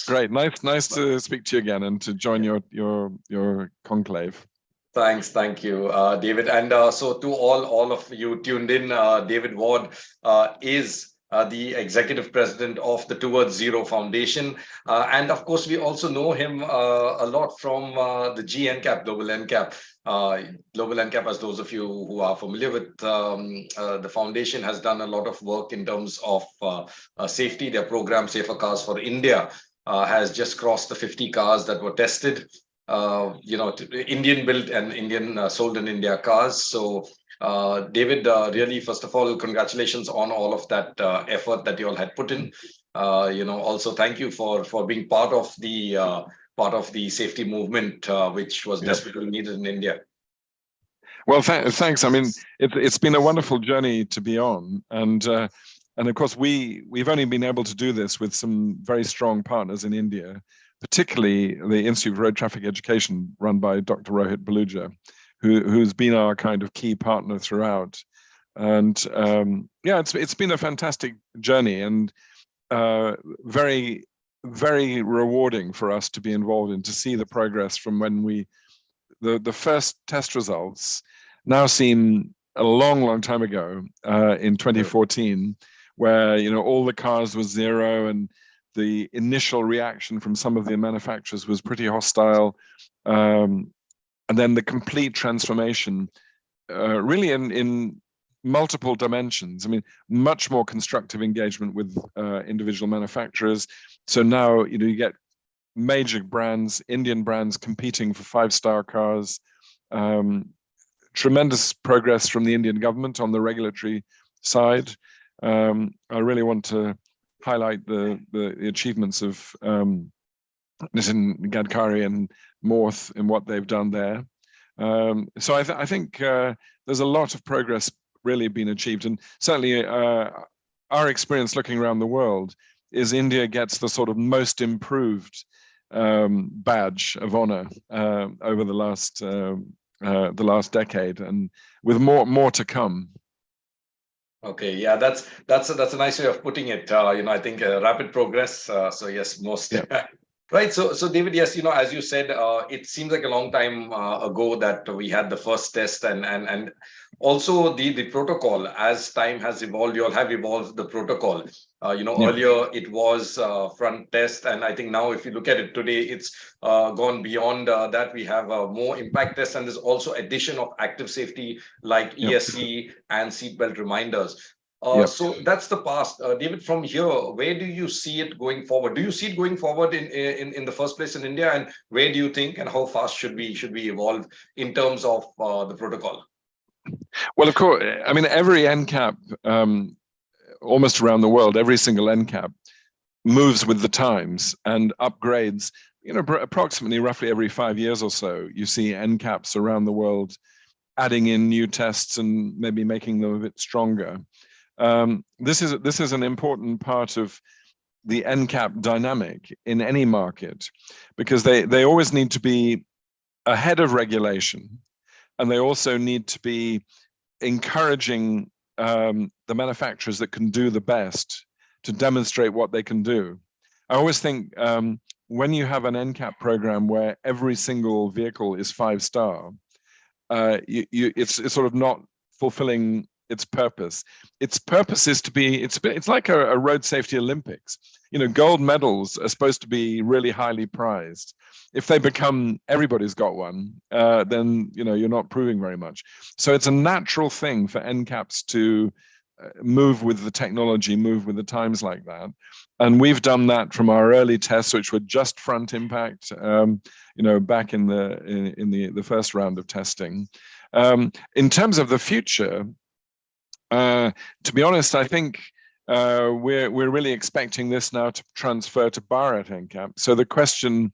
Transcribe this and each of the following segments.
Great, nice to speak to you again and to join your conclave. Thanks, thank you, David. And so to all of you tuned in, David Ward is the executive president of the Towards Zero Foundation. And of course, we also know him a lot from the GNCAP, Global NCAP. Global NCAP, as those of you who are familiar with the foundation, has done a lot of work in terms of safety. Their program, SaferCarsForIndia, has just crossed the 50 cars that were tested. Indian built and Indian sold in India cars. So David, really, first of all, congratulations on all of that effort that you all had put in. Also thank you for being part of the safety movement, which was desperately needed in India. Well, thanks. I mean, it's been a wonderful journey to be on, and of course we've only been able to do this with some very strong partners in India, particularly the Institute of Road Traffic Education, run by Dr. Rohit Baluja, who's been our kind of key partner throughout. And it's been a fantastic journey, and very, very rewarding for us to be involved in, to see the progress from when the first test results now seem a long time ago, in 2014, where all the cars were zero, and the initial reaction from some of the manufacturers was pretty hostile, and then the complete transformation, really in multiple dimensions. I mean, much more constructive engagement with individual manufacturers. So now you get major brands, Indian brands, competing for 5-star cars. Tremendous progress from the Indian government on the regulatory side. I really want to highlight the achievements of Nitin Gadkari and Morth in what they've done there. So I think there's a lot of progress really been achieved, and certainly our experience looking around the world is India gets the sort of most improved badge of honor over the last decade, and with more to come. Okay, yeah, that's a nice way of putting it. I think rapid progress. So yes, most. Yeah. Right. So David, yes, as you said, it seems like a long time ago that we had the first test, and also the protocol. As time has evolved, you all have evolved the protocol. Earlier it was front test, and I think now if you look at it today, it's gone beyond that. We have more impact tests, and there's also addition of active safety like ESC and seatbelt reminders. So that's the past. David, from here, where do you see it going forward? Do you see it going forward in the first place in India, and where do you think and how fast should we evolve in terms of the protocol? Well, of course, I mean, every NCAP, almost around the world, every single NCAP moves with the times and upgrades. Approximately roughly every 5 years or so, you see NCAPs around the world adding in new tests and maybe making them a bit stronger. This is an important part of the NCAP dynamic in any market, because they always need to be ahead of regulation, and they also need to be encouraging the manufacturers that can do the best to demonstrate what they can do. I always think when you have an NCAP program where every single vehicle is 5-star, it's sort of not fulfilling its purpose. Its purpose is to be, it's like a road safety Olympics. Gold medals are supposed to be really highly prized. If they become everybody's got one, then you're not proving very much. So it's a natural thing for NCAPs to move with the technology, move with the times like that. And we've done that from our early tests, which were just front impact, back in the first round of testing. In terms of the future, to be honest, I think we're really expecting this now to transfer to Bharat NCAP. So the question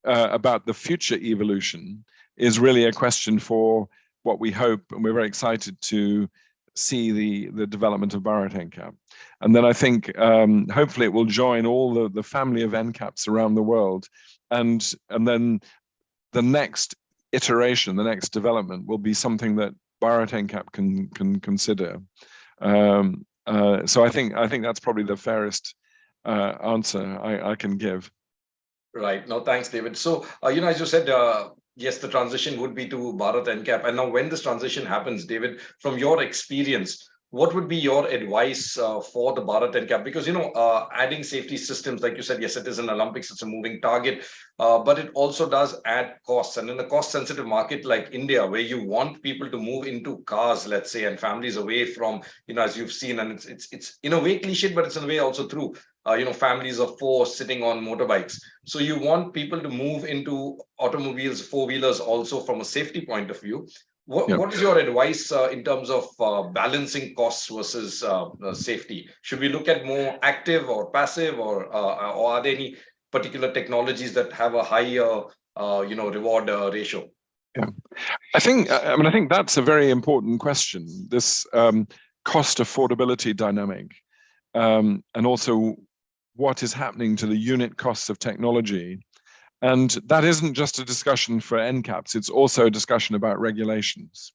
about the future evolution is really a question for what we hope, and we're very excited to see the development of Bharat NCAP. And then I think hopefully it will join all the family of NCAPs around the world, and then the next iteration, the next development will be something that Bharat NCAP can consider. So I think that's probably the fairest answer I can give. Right. No, thanks, David. So, as you said, yes, the transition would be to Bharat NCAP. And now, when this transition happens, David, from your experience, what would be your advice for the Bharat NCAP? Because, adding safety systems, like you said, yes, it is an Olympics, it's a moving target, but it also does add costs. And in a cost-sensitive market like India, where you want people to move into cars, let's say, and families away from, as you've seen, and it's in a way cliched, but it's in a way also true. Families of four sitting on motorbikes. So you want people to move into automobiles, four-wheelers also from a safety point of view. Yeah. What is your advice in terms of balancing costs versus safety? Should we look at more active or passive, or are there any particular technologies that have a higher, reward ratio? Yeah, I think that's a very important question. This cost affordability dynamic, and also what is happening to the unit costs of technology. And that isn't just a discussion for NCAPs, it's also a discussion about regulations.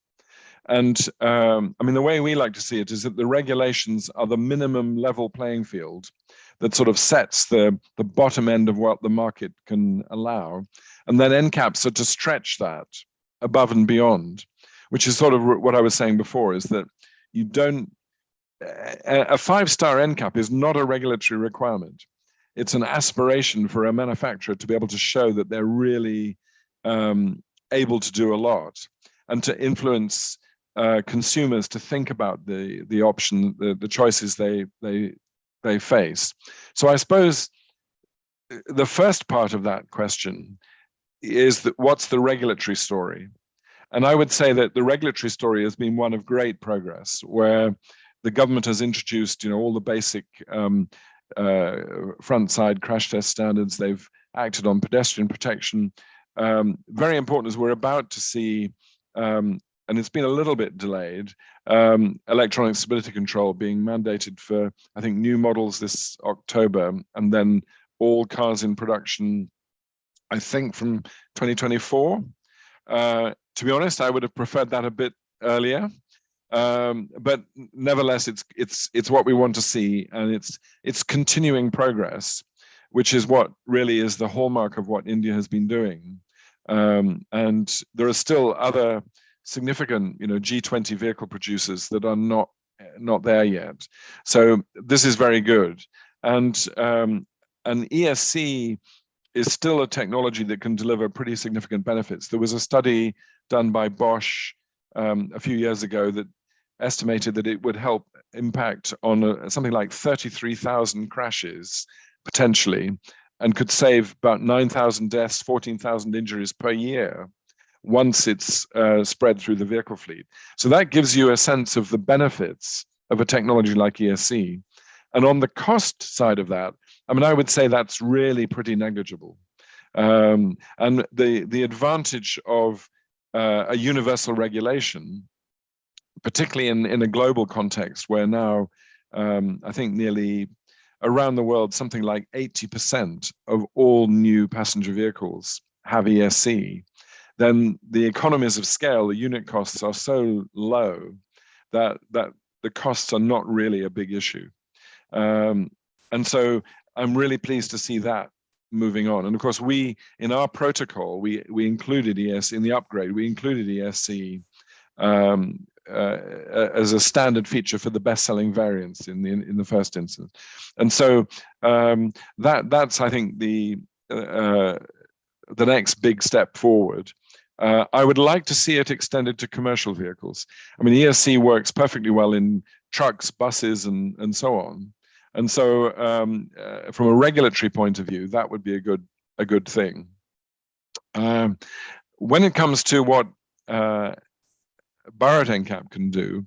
And the way we like to see it is that the regulations are the minimum level playing field that sort of sets the bottom end of what the market can allow. And then NCAPs are to stretch that above and beyond, which is sort of what I was saying before, is that you don't, a 5-star NCAP is not a regulatory requirement. It's an aspiration for a manufacturer to be able to show that they're really able to do a lot and to influence consumers to think about the option, the choices they face. So I suppose the first part of that question is that what's the regulatory story? And I would say that the regulatory story has been one of great progress, where the government has introduced, all the basic front side crash test standards. They've acted on pedestrian protection. Very important, as we're about to see, and it's been a little bit delayed, electronic stability control being mandated for, I think, new models this October, and then all cars in production, I think, from 2024. To be honest, I would have preferred that a bit earlier. But nevertheless, it's what we want to see, and it's continuing progress, which is what really is the hallmark of what India has been doing. And there are still other significant, G20 vehicle producers that are not there yet. So this is very good, and ESC is still a technology that can deliver pretty significant benefits. There was a study done by Bosch a few years ago that estimated that it would help impact on something like 33,000 crashes potentially, and could save about 9,000 deaths, 14,000 injuries per year once it's spread through the vehicle fleet. So that gives you a sense of the benefits of a technology like ESC. And on the cost side of that, I would say that's really pretty negligible. And the advantage of a universal regulation, particularly in a global context where now I think nearly around the world, something like 80% of all new passenger vehicles have ESC, then the economies of scale, the unit costs are so low that the costs are not really a big issue. And so I'm really pleased to see that moving on. And of course, in our protocol, we included ESC in the upgrade. We included ESC as a standard feature for the best-selling variants in the first instance. And so that's, I think, the next big step forward. I would like to see it extended to commercial vehicles. ESC works perfectly well in trucks, buses, and so on. And so from a regulatory point of view, that would be a good thing. When it comes to what Bharat NCAP can do,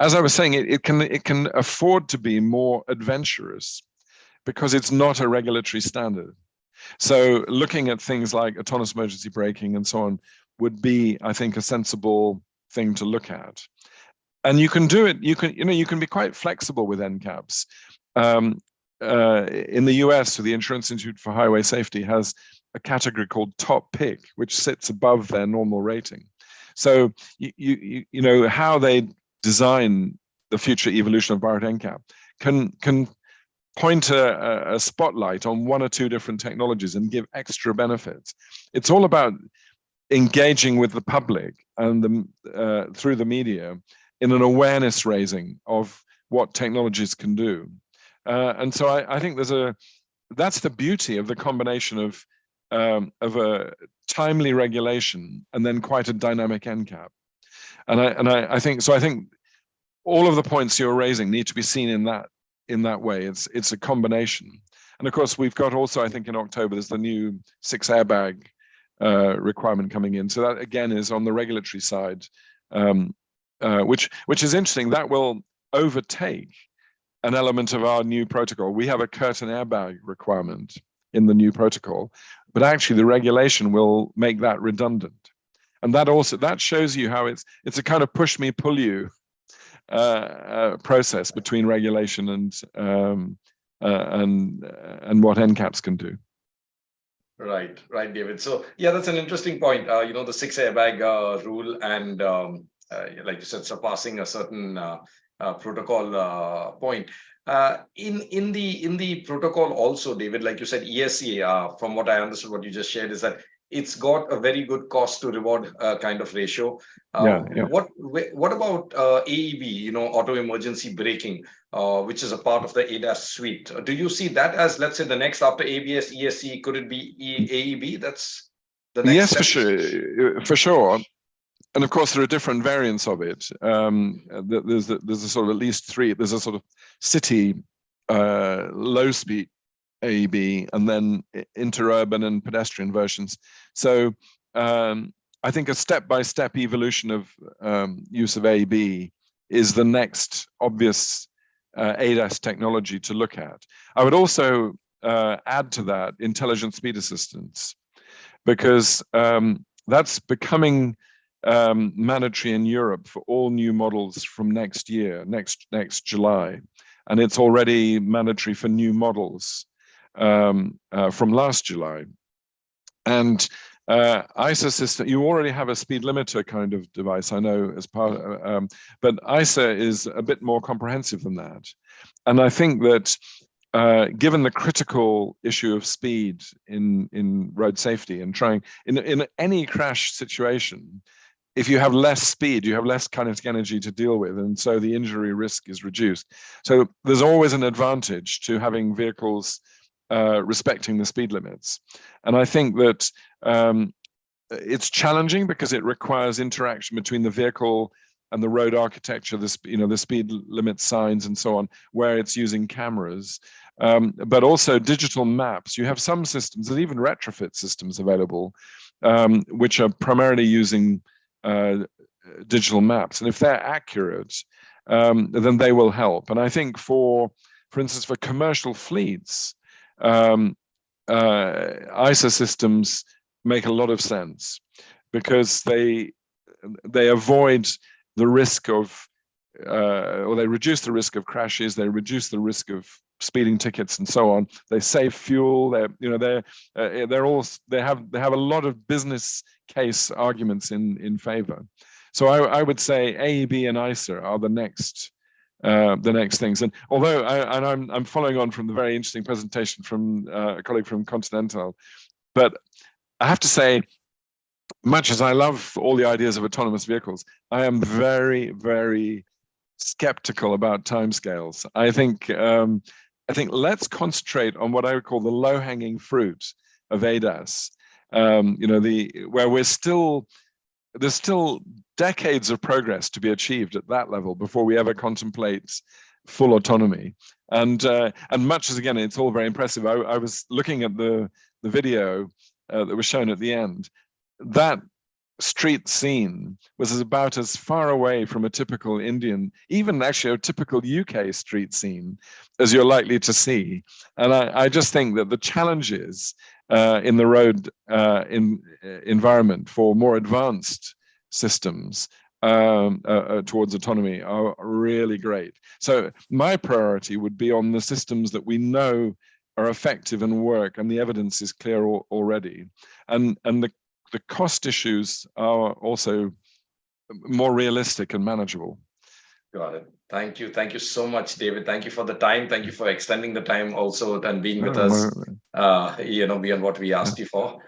as I was saying, it can afford to be more adventurous because it's not a regulatory standard. So looking at things like autonomous emergency braking and so on would be, I think, a sensible thing to look at. And you can do it. You can be quite flexible with NCAPs. In the US, the Insurance Institute for Highway Safety has a category called Top Pick, which sits above their normal rating. So you know how they design the future evolution of Bharat NCAP can point a spotlight on one or two different technologies and give extra benefits. It's all about engaging with the public and through the media in an awareness raising of what technologies can do. And so I think that's the beauty of the combination of a timely regulation and then quite a dynamic NCAP. And I think all of the points you're raising need to be seen in that way. It's a combination. And of course, we've got also, I think in October, there's the new 6 airbag requirement coming in. So that again is on the regulatory side, which is interesting. That will overtake an element of our new protocol. We have a curtain airbag requirement in the new protocol, but actually the regulation will make that redundant. And that shows you how it's a kind of push me, pull you process between regulation and what NCAPs can do. Right, David. So yeah, that's an interesting point. The 6 airbag rule and like you said, surpassing a certain protocol point. In the protocol also, David, like you said, ESC, from what I understood, what you just shared is that it's got a very good cost to reward kind of ratio. Yeah. What about AEB, auto emergency braking, which is a part of the ADAS suite? Do you see that as, let's say, the next after ABS, ESC? Could it be AEB? That's the next step? For sure. And of course, there are different variants of it. There's a sort of at least 3. There's a sort of city low speed AEB, and then interurban and pedestrian versions. So I think a step-by-step evolution of use of AEB is the next obvious ADAS technology to look at. I would also add to that intelligent speed assistance, because that's becoming mandatory in Europe for all new models from next year, next July, and it's already mandatory for new models from last July. And ISA system, you already have a speed limiter kind of device, I know, as part of, but ISA is a bit more comprehensive than that. And I think that given the critical issue of speed in road safety and trying in any crash situation, if you have less speed, you have less kinetic energy to deal with, and so the injury risk is reduced. So there's always an advantage to having vehicles respecting the speed limits. And I think that it's challenging because it requires interaction between the vehicle and the road architecture, the speed limit signs and so on, where it's using cameras, but also digital maps. You have some systems, and even retrofit systems available, which are primarily using digital maps. And if they're accurate, then they will help. And I think for instance, for commercial fleets, ISA systems make a lot of sense because they avoid the risk of, or they reduce the risk of crashes, they reduce the risk of speeding tickets and so on. They save fuel. They have a lot of business case arguments in favor. So I would say AEB and ISA are the next things. And although I'm following on from the very interesting presentation from a colleague from Continental, but I have to say, much as I love all the ideas of autonomous vehicles, I am very, very skeptical about timescales. I think let's concentrate on what I would call the low-hanging fruit of ADAS. Where there's still decades of progress to be achieved at that level before we ever contemplate full autonomy. And much as, again, it's all very impressive. I was looking at the video that was shown at the end. That street scene was about as far away from a typical Indian, even actually a typical UK street scene, as you're likely to see. And I just think that the challenges in the road environment for more advanced systems towards autonomy are really great. So my priority would be on the systems that we know are effective and work, and the evidence is clear already. And the cost issues are also more realistic and manageable. Got it. Thank you so much, David. Thank you for the time. Thank you for extending the time also and being with us, beyond what we asked you for.